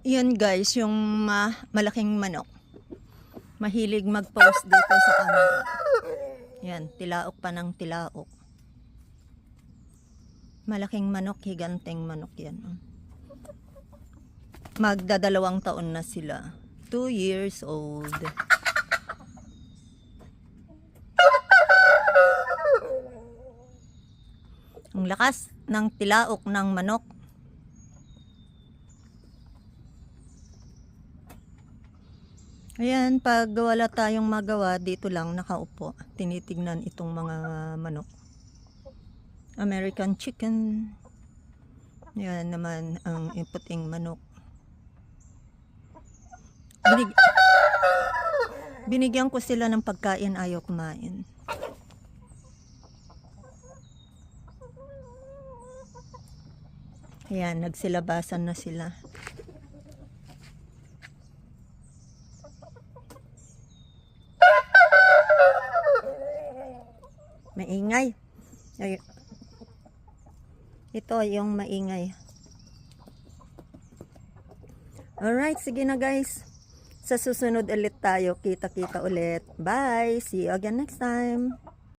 Yan guys, yung malaking manok. Mahilig mag-post dito sa camera. Yan, tilaok pa ng tilaok. Malaking manok, higanteng manok yan. Magdadalawang taon na sila. 2 years old. Ang lakas ng tilaok ng manok. Ayan, pag wala tayong magawa, dito lang nakaupo. Tinitignan itong mga manok. American chicken. Yan naman ang puting manok. Binigyan ko sila ng pagkain, ayaw kumain. Ayan, nagsilabasan na sila. Maingay. Ay, ito yung maingay. Alright, sige na guys. Sa susunod ulit tayo. Kita-kita ulit. Bye! See you again next time.